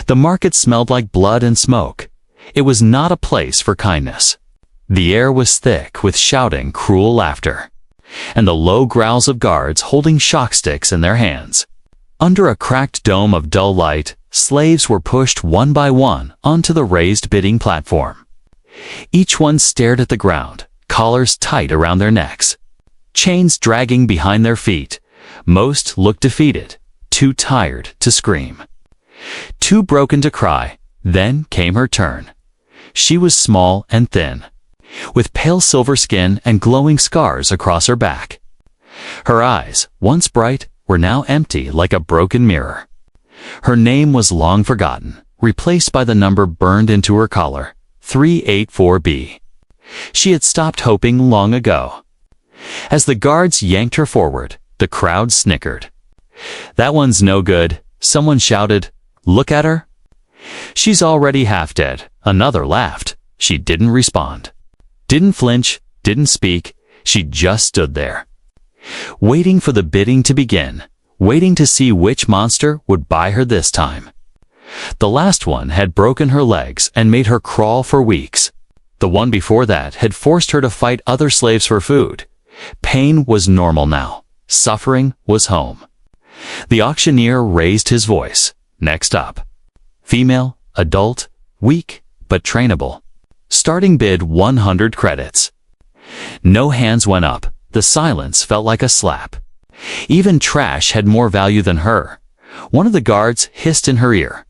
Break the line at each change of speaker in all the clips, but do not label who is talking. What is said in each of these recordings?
The market smelled like blood and smoke. It was not a place for kindness. The air was thick with shouting, cruel laughter, and the low growls of guards holding shock sticks in their hands. Under a cracked dome of dull light, slaves were pushed one by one onto the raised bidding platform. Each one stared at the ground, collars tight around their necks, chains dragging behind their feet. Most looked defeated, too tired to scream, too broken to cry. Then came her turn. She was small and thin, with pale silver skin and glowing scars across her back. Her eyes, once bright, were now empty like a broken mirror. Her name was long forgotten, replaced by the number burned into her collar, 384B. She had stopped hoping long ago. As the guards yanked her forward, the crowd snickered. "That one's no good," someone shouted. "Look at her. She's already half dead." Another laughed. She didn't respond. Didn't flinch, didn't speak. She just stood there, waiting for the bidding to begin, waiting to see which monster would buy her this time. The last one had broken her legs and made her crawl for weeks. The one before that had forced her to fight other slaves for food. Pain was normal now. Suffering was home. The auctioneer raised his voice. Next up. Female, adult, weak, but trainable. Starting bid 100 credits. No hands went up. The silence felt like a slap. Even trash had more value than her. One of the guards hissed in her ear.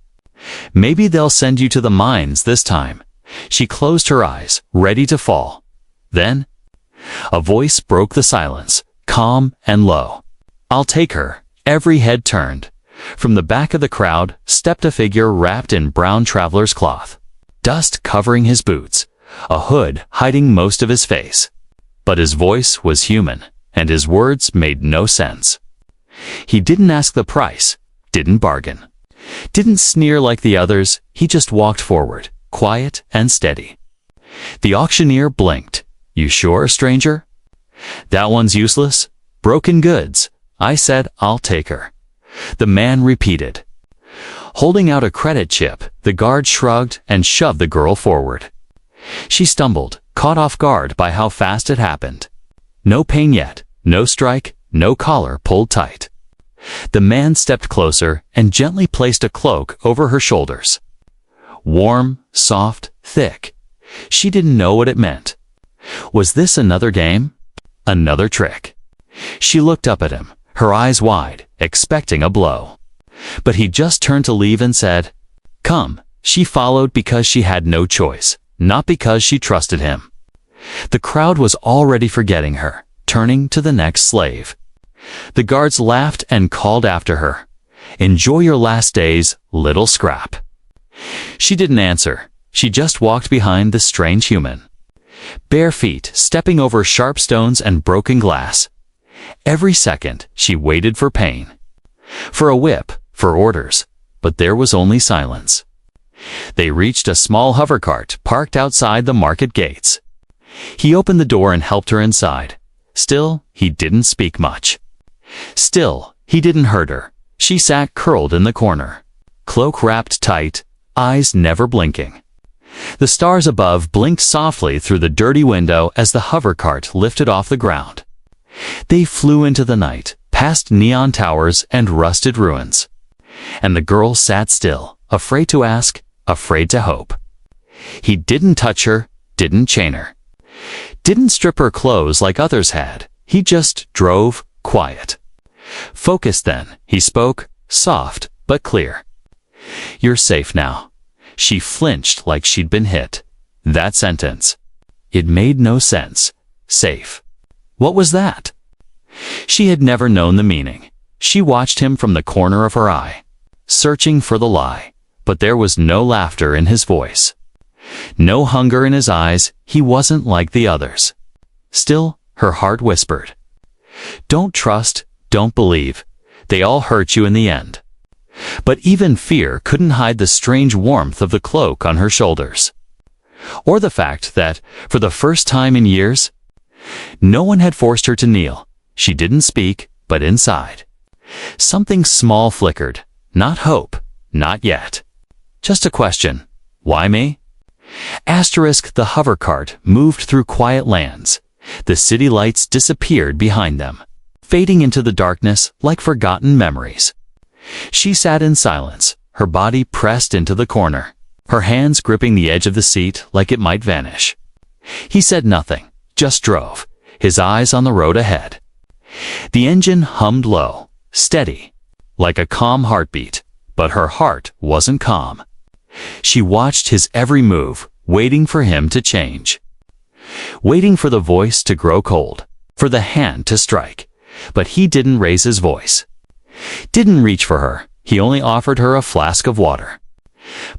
"Maybe they'll send you to the mines this time." She closed her eyes, ready to fall. Then, a voice broke the silence, calm and low. "I'll take her." Every head turned. From the back of the crowd stepped a figure wrapped in brown traveler's cloth, dust covering his boots, a hood hiding most of his face. But his voice was human, and his words made no sense. He didn't ask the price, didn't bargain, didn't sneer like the others. He just walked forward, quiet and steady. The auctioneer blinked. "You sure, stranger? That one's useless. Broken goods. I said I'll take her." The man repeated. Holding out a credit chip, the guard shrugged and shoved the girl forward. She stumbled, caught off guard by how fast it happened. No pain yet, no strike, no collar pulled tight. The man stepped closer and gently placed a cloak over her shoulders. Warm, soft, thick. She didn't know what it meant. Was this another game? Another trick? She looked up at him, her eyes wide, expecting a blow. But he just turned to leave and said, "Come." She followed because she had no choice, not because she trusted him. The crowd was already forgetting her, turning to the next slave. The guards laughed and called after her, "Enjoy your last days, little scrap." She didn't answer. She just walked behind the strange human, bare feet stepping over sharp stones and broken glass. Every second she waited for pain, for a whip, for orders, but there was only silence. They reached a small hover cart parked outside the market gates. He opened the door and helped her inside. Still, he didn't speak much. Still, he didn't hurt her. She sat curled in the corner, cloak wrapped tight, eyes never blinking. The stars above blinked softly through the dirty window as the hover cart lifted off the ground. They flew into the night, past neon towers and rusted ruins. And the girl sat still, afraid to ask, afraid to hope. He didn't touch her, didn't chain her, didn't strip her clothes like others had. He just drove, quiet. "Focus then," he spoke, soft but clear. "You're safe now." She flinched like she'd been hit. That sentence. It made no sense. Safe. What was that? She had never known the meaning. She watched him from the corner of her eye, searching for the lie, but there was no laughter in his voice, no hunger in his eyes. He wasn't like the others. Still, her heart whispered, "Don't trust, don't believe. They all hurt you in the end." But even fear couldn't hide the strange warmth of the cloak on her shoulders, or the fact that, for the first time in years, no one had forced her to kneel. She didn't speak, but inside, something small flickered. Not hope, not yet. Just a question. Why me? Asterisk the hover cart moved through quiet lands. The city lights disappeared behind them, fading into the darkness like forgotten memories. She sat in silence, her body pressed into the corner, her hands gripping the edge of the seat like it might vanish. He said nothing, just drove, his eyes on the road ahead. The engine hummed low, steady, like a calm heartbeat, but her heart wasn't calm. She watched his every move, waiting for him to change. Waiting for the voice to grow cold, for the hand to strike. But he didn't raise his voice. Didn't reach for her, he only offered her a flask of water.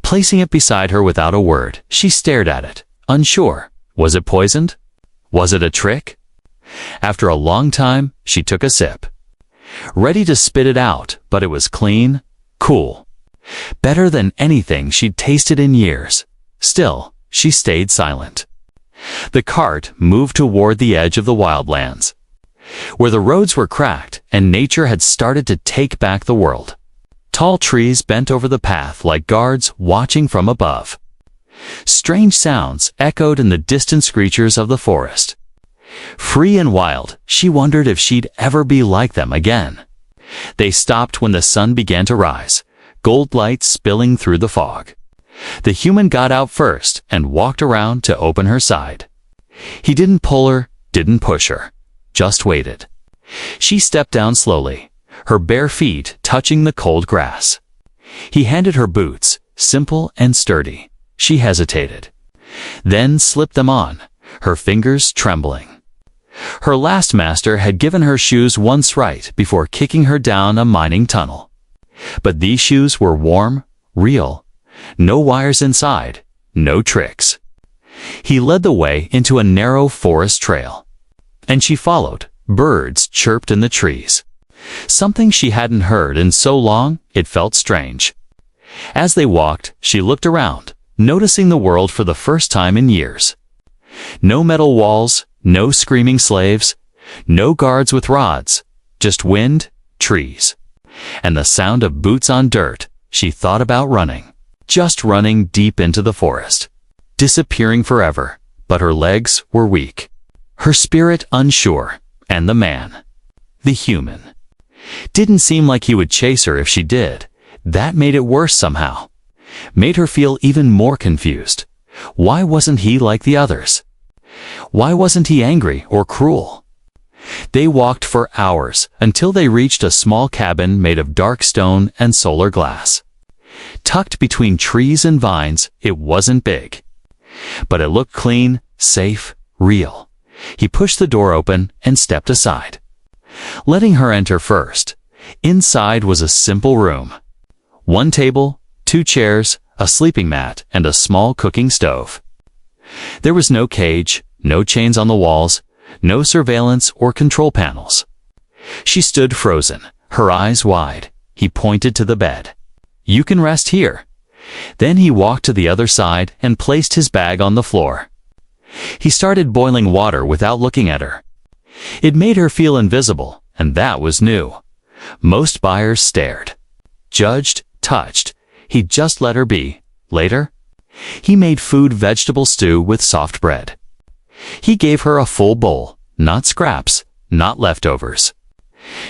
Placing it beside her without a word, she stared at it, unsure. Was it poisoned? Was it a trick? After a long time, she took a sip. Ready to spit it out, but it was clean, cool. Better than anything she'd tasted in years. Still, she stayed silent. The cart moved toward the edge of the wildlands, where the roads were cracked and nature had started to take back the world. Tall trees bent over the path like guards watching from above. Strange sounds echoed in the distant screechers of the forest. Free and wild, she wondered if she'd ever be like them again. They stopped when the sun began to rise, gold light spilling through the fog. The human got out first and walked around to open her side. He didn't pull her, didn't push her, just waited. She stepped down slowly, her bare feet touching the cold grass. He handed her boots, simple and sturdy. She hesitated, then slipped them on, her fingers trembling. Her last master had given her shoes once right before kicking her down a mining tunnel. But these shoes were warm, real, no wires inside, no tricks. He led the way into a narrow forest trail, and she followed. Birds chirped in the trees. Something she hadn't heard in so long, it felt strange. As they walked, she looked around, noticing the world for the first time in years. No metal walls, no screaming slaves, no guards with rods, just wind, trees, and the sound of boots on dirt. She thought about running, just running deep into the forest, disappearing forever, but her legs were weak, her spirit unsure, and the man, the human, didn't seem like he would chase her if she did. That made it worse somehow, made her feel even more confused. Why wasn't he like the others? Why wasn't he angry or cruel? They walked for hours until they reached a small cabin made of dark stone and solar glass. Tucked between trees and vines, it wasn't big, but it looked clean, safe, real. He pushed the door open and stepped aside, letting her enter first. Inside was a simple room. One table, 2 chairs, a sleeping mat, and a small cooking stove. There was no cage, no chains on the walls, no surveillance or control panels. She stood frozen, her eyes wide. He pointed to the bed. "You can rest here." Then he walked to the other side and placed his bag on the floor. He started boiling water without looking at her. It made her feel invisible, and that was new. Most buyers stared, judged, touched. He just let her be. Later, he made food vegetable stew with soft bread. He gave her a full bowl, not scraps, not leftovers.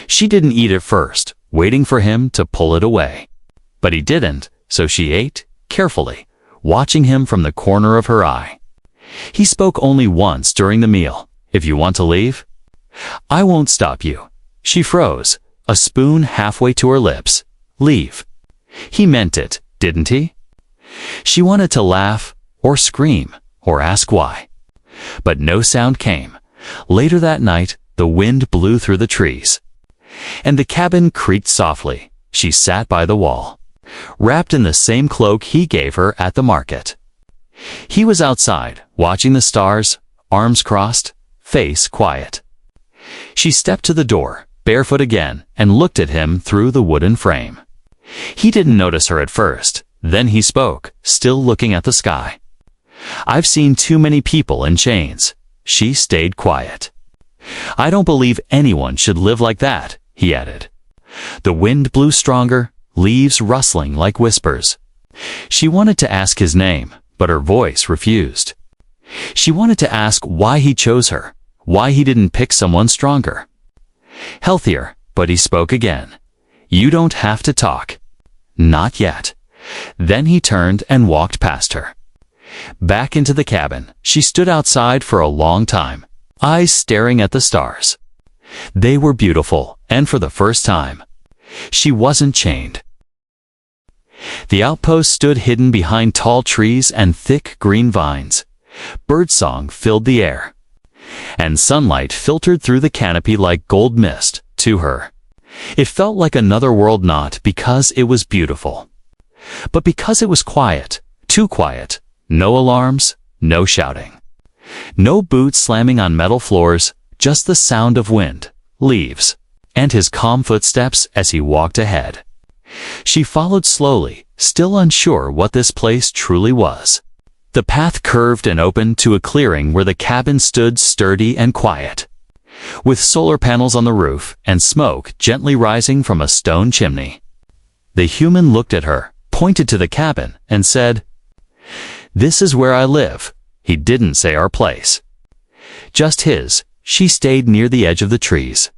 She didn't eat it first, waiting for him to pull it away. But he didn't, so she ate, carefully, watching him from the corner of her eye. He spoke only once during the meal. "If you want to leave, I won't stop you." She froze, a spoon halfway to her lips. "Leave." He meant it, didn't he? She wanted to laugh, or scream, or ask why. But no sound came. Later that night, the wind blew through the trees, and the cabin creaked softly. She sat by the wall, wrapped in the same cloak he gave her at the market. He was outside, watching the stars, arms crossed, face quiet. She stepped to the door, barefoot again, and looked at him through the wooden frame. He didn't notice her at first. Then he spoke, still looking at the sky. "I've seen too many people in chains." She stayed quiet. "I don't believe anyone should live like that," he added. The wind blew stronger, leaves rustling like whispers. She wanted to ask his name, but her voice refused. She wanted to ask why he chose her, why he didn't pick someone stronger. Healthier, but he spoke again. "You don't have to talk." "Not yet." Then he turned and walked past her. Back into the cabin, she stood outside for a long time, eyes staring at the stars. They were beautiful, and for the first time, she wasn't chained. The outpost stood hidden behind tall trees and thick green vines. Birdsong filled the air, and sunlight filtered through the canopy like gold mist to her. It felt like another world, not because it was beautiful, but because it was quiet, too quiet. No alarms, no shouting. No boots slamming on metal floors, just the sound of wind, leaves, and his calm footsteps as he walked ahead. She followed slowly, still unsure what this place truly was. The path curved and opened to a clearing where the cabin stood sturdy and quiet, with solar panels on the roof and smoke gently rising from a stone chimney. The human looked at her, pointed to the cabin, and said, "This is where I live." He didn't say our place, just his. She stayed near the edge of the trees,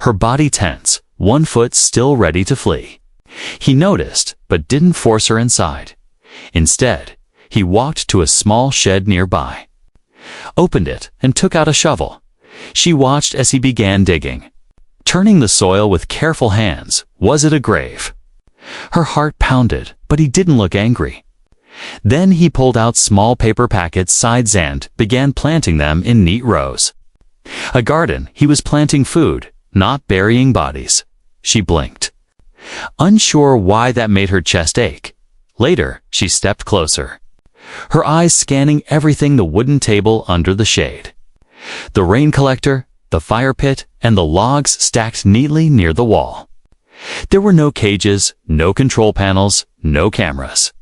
her body tense, one foot still ready to flee. He noticed, but didn't force her inside. Instead, he walked to a small shed nearby, opened it, and took out a shovel. She watched as he began digging, turning the soil with careful hands. Was it a grave? Her heart pounded, but he didn't look angry. Then he pulled out small paper packets sides and began planting them in neat rows. A garden. He was planting food, not burying bodies. She blinked, unsure why that made her chest ache. Later, she stepped closer, her eyes scanning everything: the wooden table under the shade, the rain collector, the fire pit, and the logs stacked neatly near the wall. There were no cages, no control panels, no cameras,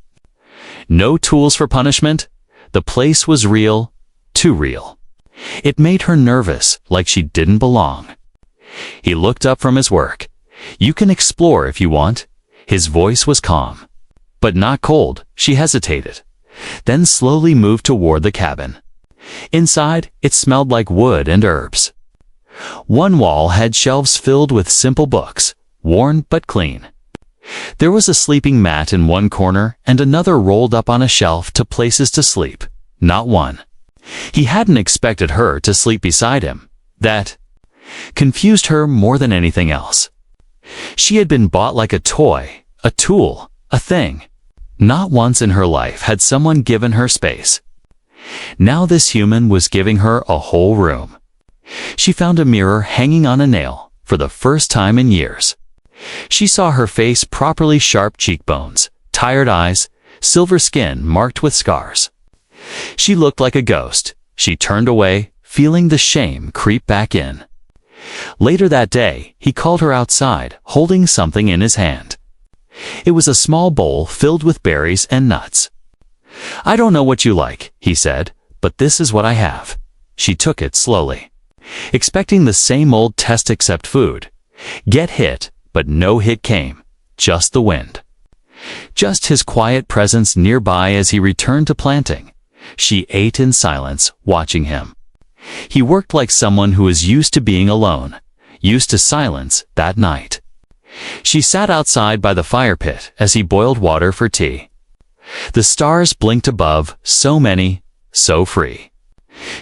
no tools for punishment. The place was real, too real. It made her nervous, like she didn't belong. He looked up from his work. "You can explore if you want." His voice was calm, but not cold. She hesitated, then slowly moved toward the cabin. Inside, it smelled like wood and herbs. One wall had shelves filled with simple books, worn but clean. There was a sleeping mat in one corner and another rolled up on a shelf to places to sleep, not one. He hadn't expected her to sleep beside him. That confused her more than anything else. She had been bought like a toy, a tool, a thing. Not once in her life had someone given her space. Now this human was giving her a whole room. She found a mirror hanging on a nail for the first time in years. She saw her face properly: sharp cheekbones, tired eyes, silver skin marked with scars. She looked like a ghost. She turned away, feeling the shame creep back in. Later that day, he called her outside, holding something in his hand. It was a small bowl filled with berries and nuts. "I don't know what you like," he said, "but this is what I have." She took it slowly, expecting the same old test except food. Get hit, but no hit came, just the wind. Just his quiet presence nearby as he returned to planting. She ate in silence, watching him. He worked like someone who was used to being alone, used to silence. That night, she sat outside by the fire pit as he boiled water for tea. The stars blinked above, so many, so free.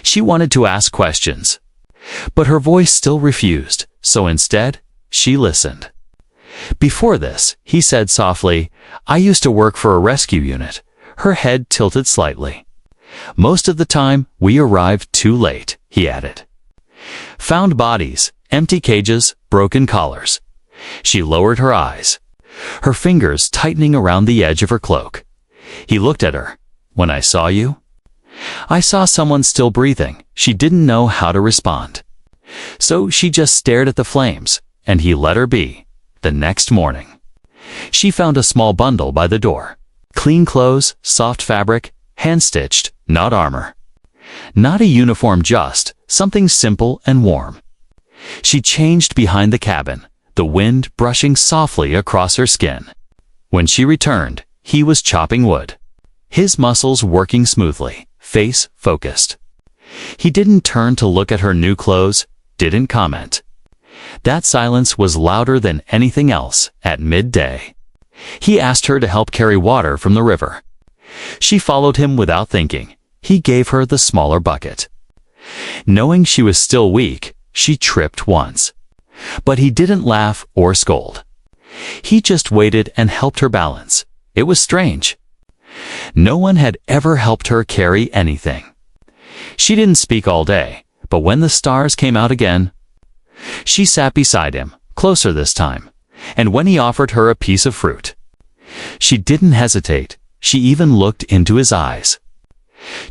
She wanted to ask questions, but her voice still refused, so instead, she listened. "Before this," he said softly, "I used to work for a rescue unit." Her head tilted slightly. "Most of the time, we arrived too late," he added. "Found bodies, empty cages, broken collars." She lowered her eyes, her fingers tightening around the edge of her cloak. He looked at her. "When I saw you, I saw someone still breathing." She didn't know how to respond, so she just stared at the flames, and he let her be. The next morning, she found a small bundle by the door. Clean clothes, soft fabric, hand-stitched, not armor. Not a uniform, just something simple and warm. She changed behind the cabin, the wind brushing softly across her skin. When she returned, he was chopping wood. His muscles working smoothly, face focused. He didn't turn to look at her new clothes, didn't comment. That silence was louder than anything else at midday. He asked her to help carry water from the river. She followed him without thinking. He gave her the smaller bucket. Knowing she was still weak, she tripped once. But he didn't laugh or scold. He just waited and helped her balance. It was strange. No one had ever helped her carry anything. She didn't speak all day, but when the stars came out again, she sat beside him, closer this time, and when he offered her a piece of fruit, she didn't hesitate. She even looked into his eyes.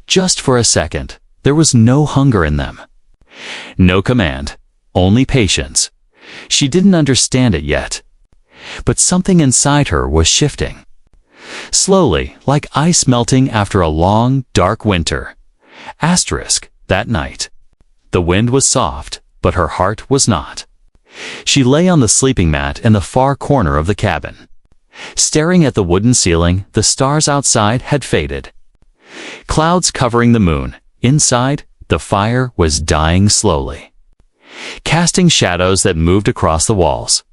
Just for a second, there was no hunger in them. No command, only patience. She didn't understand it yet, but something inside her was shifting. Slowly, like ice melting after a long, dark winter. That night. The wind was soft, but her heart was not. She lay on the sleeping mat in the far corner of the cabin. Staring at the wooden ceiling, the stars outside had faded. Clouds covering the moon. Inside, the fire was dying slowly, casting shadows that moved across the walls.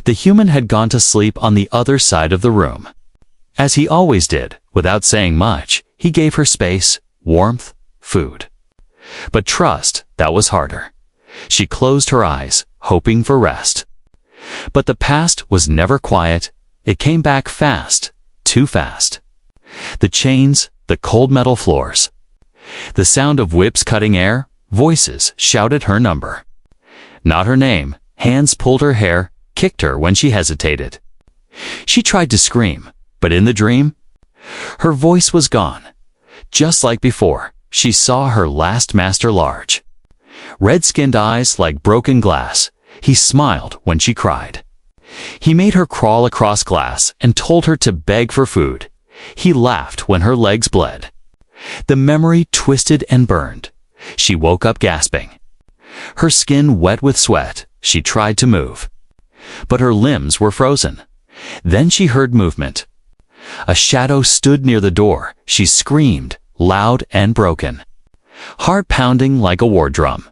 The human had gone to sleep on the other side of the room. As he always did, without saying much, he gave her space, warmth, food. But trust, that was harder. She closed her eyes, hoping for rest. But the past was never quiet. It came back fast, too fast. The chains, the cold metal floors. The sound of whips cutting air, voices shouted her number. Not her name. Hands pulled her hair, kicked her when she hesitated. She tried to scream, but in the dream, her voice was gone. Just like before, she saw her last master large. Red-skinned eyes like broken glass. He smiled when she cried. He made her crawl across glass and told her to beg for food. He laughed when her legs bled. The memory twisted and burned. She woke up gasping. Her skin wet with sweat. She tried to move, but her limbs were frozen. Then she heard movement. A shadow stood near the door. She screamed, loud and broken, heart pounding like a war drum.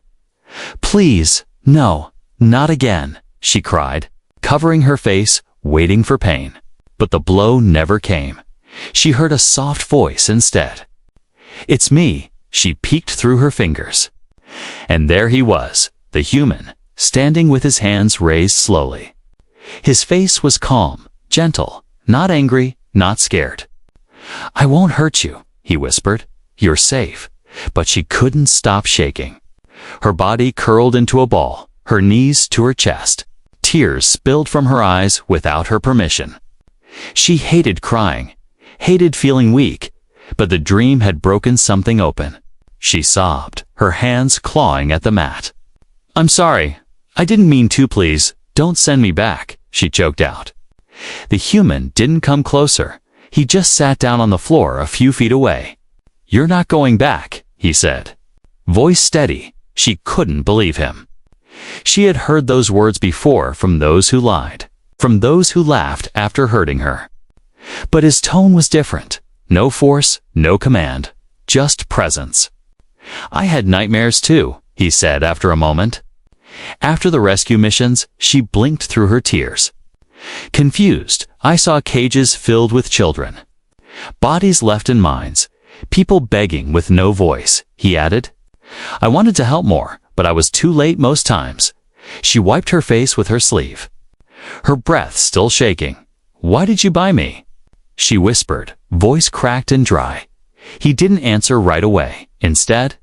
"Please, no, not again," she cried, covering her face, waiting for pain. But the blow never came. She heard a soft voice instead. "It's me," she peeked through her fingers. And there he was, the human, standing with his hands raised slowly. His face was calm, gentle, not angry, not scared. "I won't hurt you," he whispered. "You're safe." But she couldn't stop shaking. Her body curled into a ball, her knees to her chest. Tears spilled from her eyes without her permission. She hated crying, hated feeling weak, but the dream had broken something open. She sobbed, her hands clawing at the mat. "I'm sorry. I didn't mean to, please. Don't send me back," she choked out. The human didn't come closer. He just sat down on the floor a few feet away. "You're not going back," he said. Voice steady. She couldn't believe him. She had heard those words before from those who lied, from those who laughed after hurting her. But his tone was different. No force, no command, just presence. "I had nightmares too," he said after a moment. After the rescue missions, she blinked through her tears. Confused, I saw cages filled with children. Bodies left in mines. People begging with no voice, he added. I wanted to help more, but I was too late most times. She wiped her face with her sleeve. Her breath still shaking. "Why did you buy me?" She whispered, voice cracked and dry. He didn't answer right away. Instead,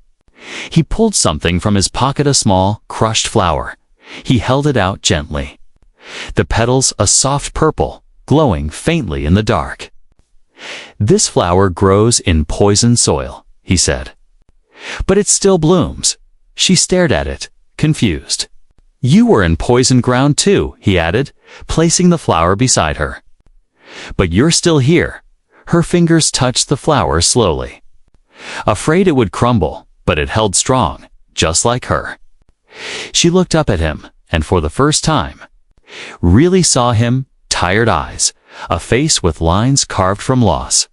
he pulled something from his pocket, a small, crushed flower. He held it out gently. The petals a soft purple, glowing faintly in the dark. "This flower grows in poisoned soil," he said. "But it still blooms." She stared at it, confused. "You were in poisoned ground too," he added, placing the flower beside her. "But you're still here." Her fingers touched the flower slowly. Afraid it would crumble, but it held strong, just like her. She looked up at him, and for the first time, really saw him, tired eyes, a face with lines carved from loss,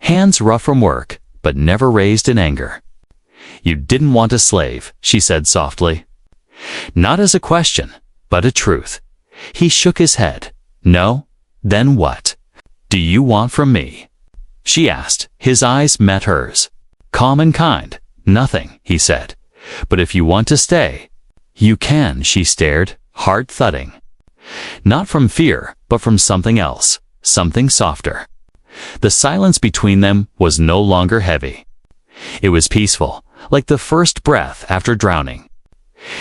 hands rough from work, but never raised in anger. "You didn't want a slave," she said softly. Not as a question, but a truth. He shook his head. "No? Then what do you want from me?" she asked. His eyes met hers. Calm and kind. "Nothing," he said. "But if you want to stay, you can." She stared, heart thudding. Not from fear, but from something else, something softer. The silence between them was no longer heavy. It was peaceful, like the first breath after drowning.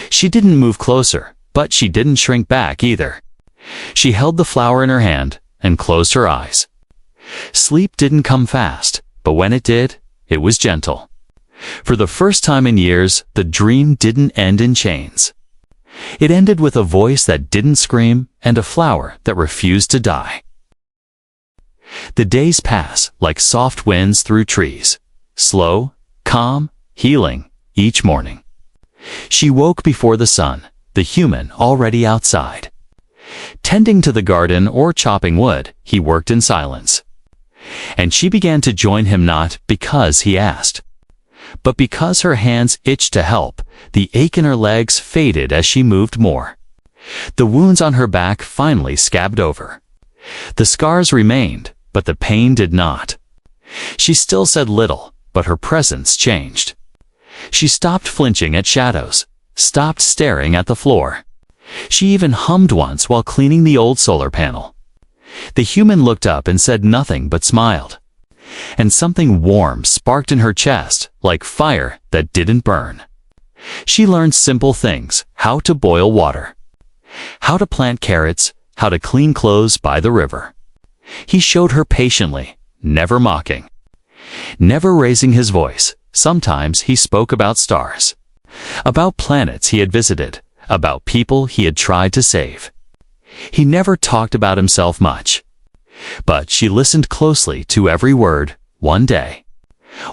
She didn't move closer, but she didn't shrink back either. She held the flower in her hand and closed her eyes. Sleep didn't come fast, but when it did, it was gentle. For the first time in years, the dream didn't end in chains. It ended with a voice that didn't scream and a flower that refused to die. The days pass like soft winds through trees, slow, calm, healing, each morning. She woke before the sun, the human already outside. Tending to the garden or chopping wood, he worked in silence. And she began to join him not because he asked, but because her hands itched to help. The ache in her legs faded as she moved more. The wounds on her back finally scabbed over. The scars remained, but the pain did not. She still said little, but her presence changed. She stopped flinching at shadows, stopped staring at the floor. She even hummed once while cleaning the old solar panel. The human looked up and said nothing but smiled. And something warm sparked in her chest, like fire that didn't burn. She learned simple things: how to boil water, how to plant carrots, how to clean clothes by the river. He showed her patiently, never mocking, never raising his voice. Sometimes he spoke about stars, about planets he had visited, about people he had tried to save. He never talked about himself much. But she listened closely to every word. One day,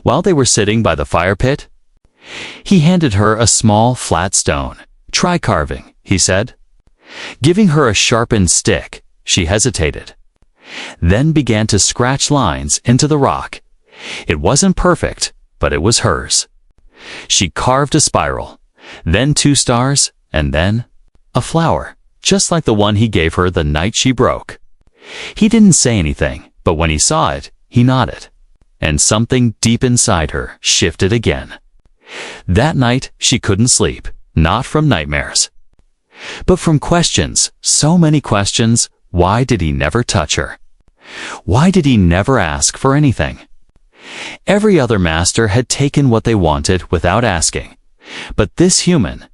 while they were sitting by the fire pit, he handed her a small, flat stone. "Try carving," he said. Giving her a sharpened stick, she hesitated, then began to scratch lines into the rock. It wasn't perfect, but it was hers. She carved a spiral, then 2 stars, and then a flower, just like the one he gave her the night she broke. He didn't say anything, but when he saw it, he nodded. And something deep inside her shifted again. That night, she couldn't sleep, not from nightmares, but from questions, so many questions. Why did he never touch her? Why did he never ask for anything? Every other master had taken what they wanted without asking, but this human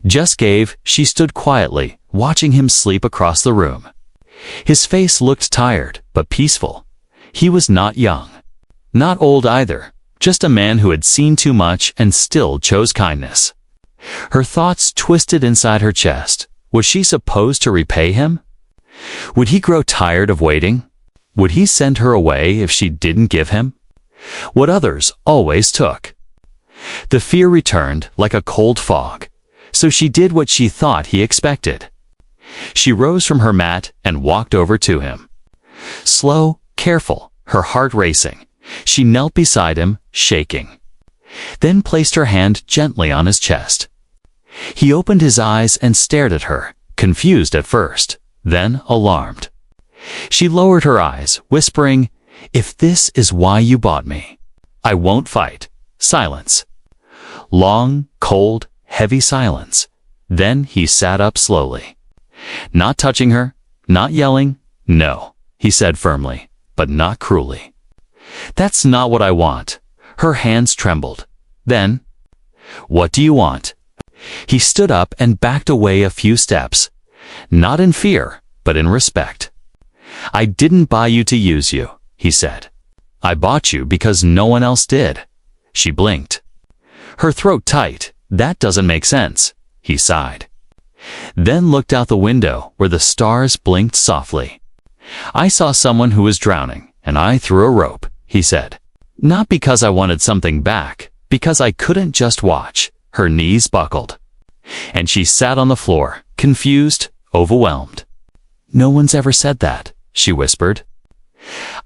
just gave. She stood quietly, watching him sleep across the room. His face looked tired, but peaceful. He was not young, not old either, just a man who had seen too much and still chose kindness. Her thoughts twisted inside her chest. Was she supposed to repay him? Would he grow tired of waiting? Would he send her away if she didn't give him what others always took? The fear returned like a cold fog, so she did what she thought he expected. She rose from her mat and walked over to him. Slow, careful, her heart racing, she knelt beside him, shaking, then placed her hand gently on his chest. He opened his eyes and stared at her, confused at first, then alarmed. She lowered her eyes, whispering, "If this is why you bought me, I won't fight." Silence. Long, cold, heavy silence. Then he sat up slowly. Not touching her, not yelling. "No," he said firmly, but not cruelly. "That's not what I want." Her hands trembled. Then, "What do you want?" He stood up and backed away a few steps, not in fear, but in respect. "I didn't buy you to use you," he said. "I bought you because no one else did." She blinked, her throat tight. "That doesn't make sense," he sighed. Then looked out the window where the stars blinked softly. "I saw someone who was drowning, and I threw a rope," he said. "Not because I wanted something back, because I couldn't just watch." Her knees buckled, and she sat on the floor, confused, overwhelmed. "No one's ever said that," she whispered.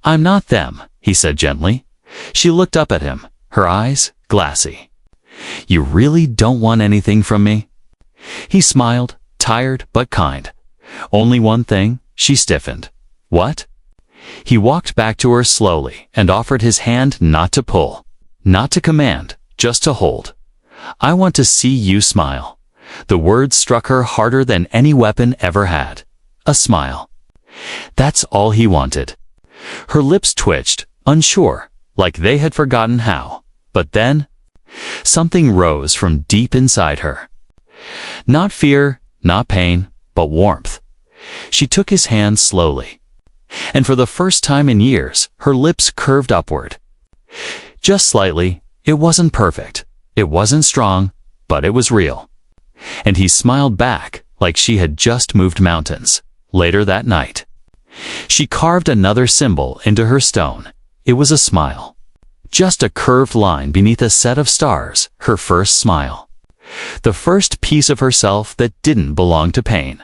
I'm not them, he said gently. She looked up at him, her eyes glassy. You really don't want anything from me? He smiled, tired but kind. Only one thing, she stiffened. What? He walked back to her slowly and offered his hand not to pull, not to command, just to hold. I want to see you smile. The words struck her harder than any weapon ever had. A smile. That's all he wanted. Her lips twitched, unsure, like they had forgotten how. But then, something rose from deep inside her. Not fear, not pain, but warmth. She took his hand slowly. And for the first time in years, her lips curved upward. Just slightly. It wasn't perfect. It wasn't strong, but it was real. And he smiled back like she had just moved mountains. Later that night, she carved another symbol into her stone. It was a smile. Just a curved line beneath a set of stars, her first smile. The first piece of herself that didn't belong to pain.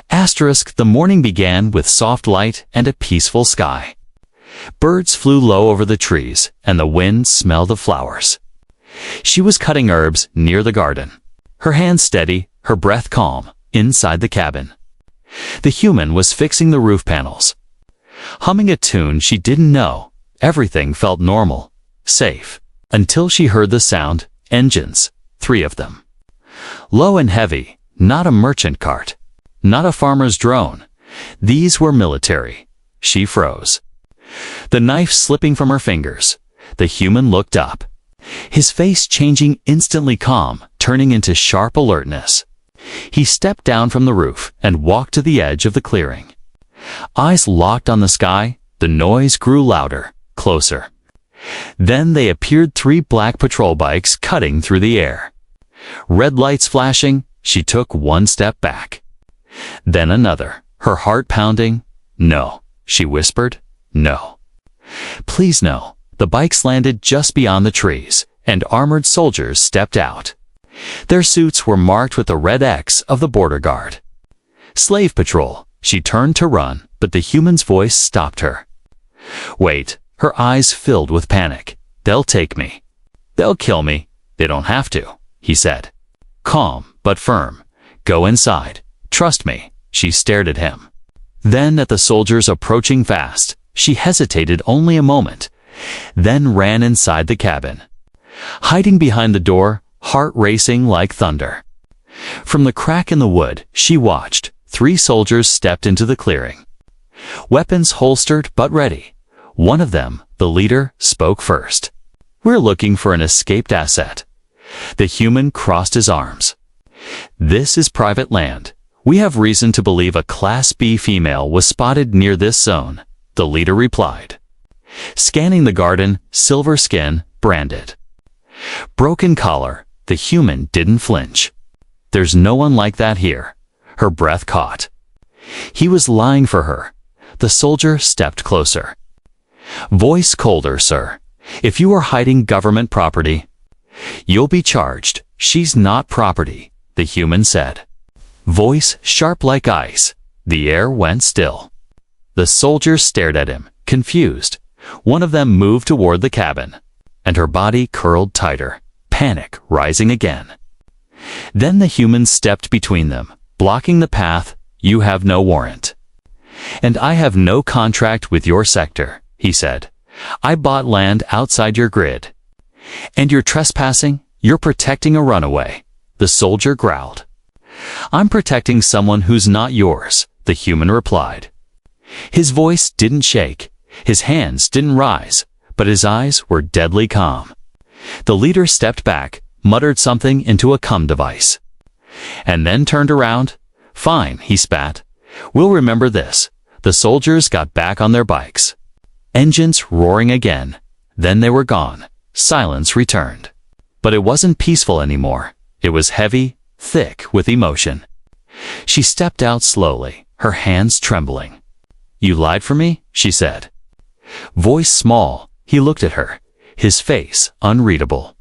Asterisk, the morning began with soft light and a peaceful sky. Birds flew low over the trees, and the wind smelled of flowers. She was cutting herbs near the garden, her hands steady, her breath calm, inside the cabin. The human was fixing the roof panels. Humming a tune she didn't know, everything felt normal, safe, until she heard the sound, engines, 3 of them. Low and heavy, not a merchant cart, not a farmer's drone. These were military. She froze. The knife slipping from her fingers. The human looked up. His face changing instantly calm, turning into sharp alertness. He stepped down from the roof and walked to the edge of the clearing. Eyes locked on the sky, the noise grew louder, closer. Then they appeared 3 black patrol bikes cutting through the air. Red lights flashing, she took 1 step back. Then another, her heart pounding. No, she whispered. No. Please no. The bikes landed just beyond the trees, and armored soldiers stepped out. Their suits were marked with the red X of the border guard. Slave patrol. She turned to run, but the human's voice stopped her. Wait. Her eyes filled with panic. They'll take me. They'll kill me. They don't have to, he said. Calm, but firm. Go inside. Trust me. She stared at him. Then at the soldiers approaching fast. She hesitated only a moment, then ran inside the cabin. Hiding behind the door, heart racing like thunder. From the crack in the wood, she watched. 3 soldiers stepped into the clearing. Weapons holstered but ready. One of them, the leader, spoke first. We're looking for an escaped asset. The human crossed his arms. This is private land. We have reason to believe a Class B female was spotted near this zone, the leader replied. Scanning the garden, silver skin, branded. Broken collar, the human didn't flinch. There's no one like that here. Her breath caught. He was lying for her. The soldier stepped closer. Voice colder, sir. If you are hiding government property, you'll be charged. She's not property, the human said. Voice sharp like ice. The air went still. The soldiers stared at him, confused. One of them moved toward the cabin, and her body curled tighter, panic rising again. Then the human stepped between them, blocking the path. You have no warrant. And I have no contract with your sector, he said. I bought land outside your grid. And you're trespassing? You're protecting a runaway, the soldier growled. I'm protecting someone who's not yours, the human replied. His voice didn't shake, his hands didn't rise, but his eyes were deadly calm. The leader stepped back, muttered something into a cum device, and then turned around. Fine, he spat. We'll remember this. The soldiers got back on their bikes. Engines roaring again. Then they were gone. Silence returned. But it wasn't peaceful anymore. It was heavy, thick with emotion. She stepped out slowly, her hands trembling. You lied for me, she said. Voice small, he looked at her, his face unreadable.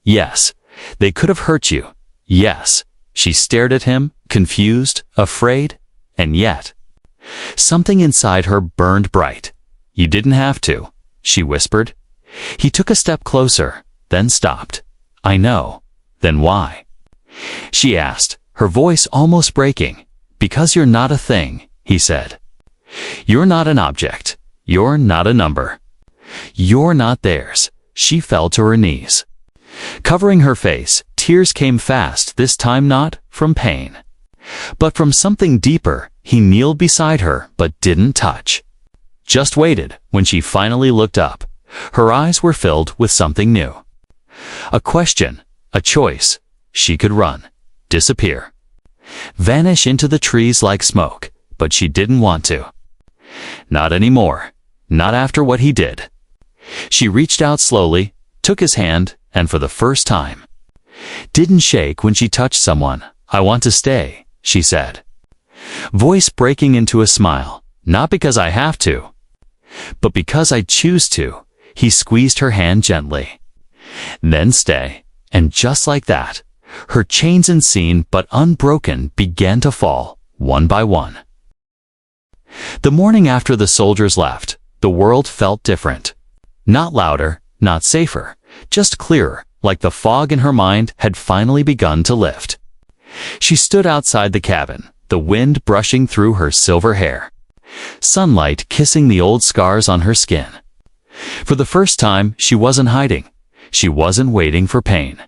Yes, they could have hurt you. Yes. She stared at him, confused, afraid, and yet. Something inside her burned bright. "You didn't have to," she whispered. He took a step closer, then stopped. "I know." "Then why?" she asked, her voice almost breaking. "Because you're not a thing," he said. "You're not an object. You're not a number. You're not theirs." She fell to her knees. Covering her face, tears came fast, this time not from pain, but from something deeper. He kneeled beside her, but didn't touch. Just waited. When she finally looked up, her eyes were filled with something new. A question, a choice. She could run, disappear, vanish into the trees like smoke, but she didn't want to. Not anymore. Not after what he did. She reached out slowly, took his hand, and for the first time, didn't shake when she touched someone. "I want to stay," she said, voice breaking into a smile. "Not because I have to, but because I choose to." He squeezed her hand gently. "Then stay." And just like that, her chains unseen but unbroken began to fall, one by one. The morning after the soldiers left, the world felt different. Not louder, not safer, just clearer, like the fog in her mind had finally begun to lift. She stood outside the cabin, the wind brushing through her silver hair, sunlight kissing the old scars on her skin. For the first time, she wasn't hiding. She wasn't waiting for pain.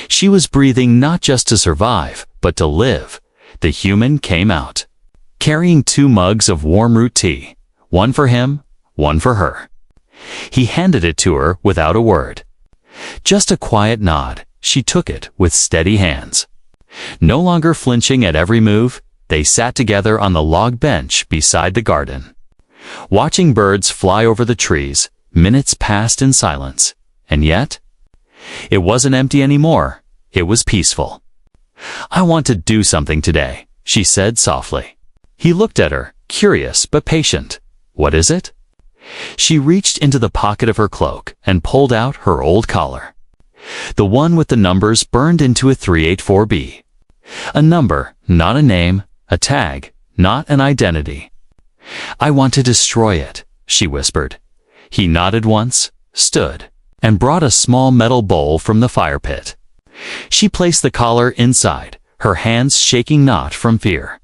She was breathing not just to survive, but to live. The human came out, carrying 2 mugs of warm root tea, one for him, one for her. He handed it to her without a word. Just a quiet nod. She took it with steady hands. No longer flinching at every move, they sat together on the log bench beside the garden. Watching birds fly over the trees, minutes passed in silence. And yet, it wasn't empty anymore. It was peaceful. "I want to do something today," she said softly. He looked at her, curious but patient. "What is it?" She reached into the pocket of her cloak and pulled out her old collar. The one with the numbers burned into a 384B. A number, not a name, a tag, not an identity. "I want to destroy it," she whispered. He nodded once, stood, and brought a small metal bowl from the fire pit. She placed the collar inside, her hands shaking not from fear,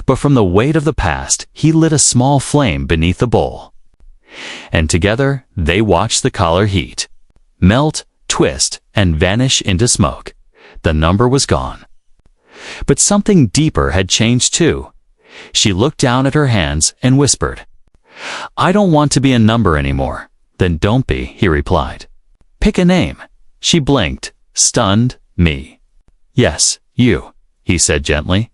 but from the weight of the past. He lit a small flame beneath the bowl, and together they watched the collar heat, melt, twist, and vanish into smoke. The number was gone. But something deeper had changed too. She looked down at her hands and whispered, "I don't want to be a number anymore." "Then don't be," he replied. "Pick a name." She blinked, stunned. "Me." "Yes, you," he said gently.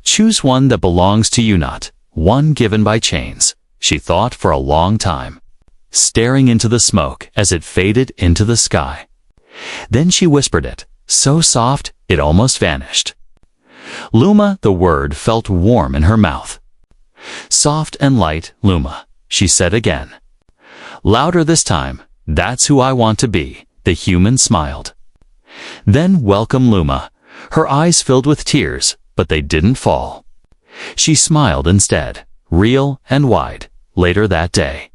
"Choose one that belongs to you, not one given by chains." She thought for a long time, staring into the smoke as it faded into the sky. Then she whispered it, so soft it almost vanished. Luma, the word felt warm in her mouth. "Soft and light, Luma," she said again. Louder this time. "That's who I want to be." The human smiled. Then welcome Luma. Her eyes filled with tears, but they didn't fall. She smiled instead, real and wide. Later that day,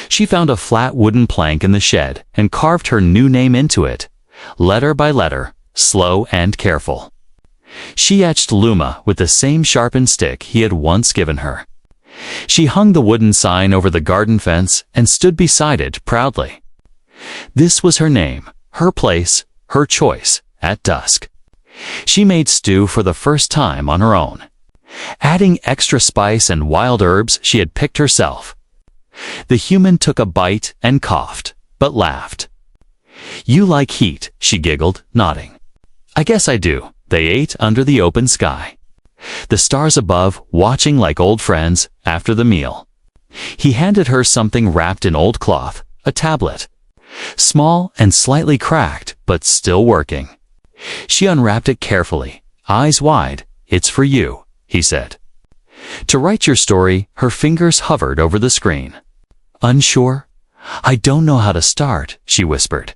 she found a flat wooden plank in the shed and carved her new name into it, letter by letter, slow and careful. She etched Luma with the same sharpened stick he had once given her. She hung the wooden sign over the garden fence and stood beside it proudly. This was her name, her place, her choice. At dusk, she made stew for the first time on her own, adding extra spice and wild herbs she had picked herself. The human took a bite and coughed, but laughed. "You like heat," she giggled, nodding. "I guess I do." They ate under the open sky, the stars above watching like old friends. After the meal, he handed her something wrapped in old cloth, a tablet, small and slightly cracked, but still working. She unwrapped it carefully, eyes wide. "It's for you," he said. "To write your story." Her fingers hovered over the screen. "Unsure? I don't know how to start," she whispered.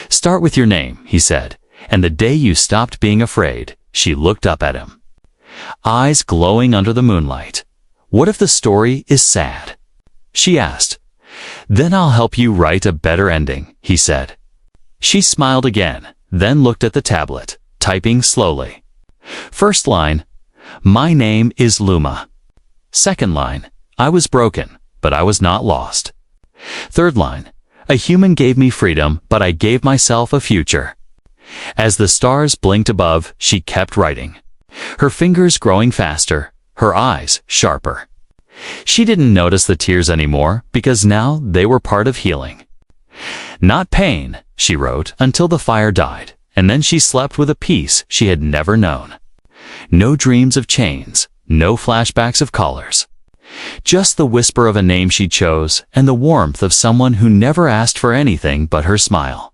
"Start with your name," he said, "and the day you stopped being afraid." She looked up at him, eyes glowing under the moonlight. What if the story is sad? She asked. Then I'll help you write a better ending, he said. She smiled again, then looked at the tablet, typing slowly. First line, my name is Luma. Second line, I was broken, but I was not lost. Third line, a human gave me freedom, but I gave myself a future. As the stars blinked above, she kept writing. Her fingers growing faster, her eyes sharper. She didn't notice the tears anymore because now they were part of healing. Not pain, she wrote, until the fire died, and then she slept with a peace she had never known. No dreams of chains, no flashbacks of collars. Just the whisper of a name she chose and the warmth of someone who never asked for anything but her smile.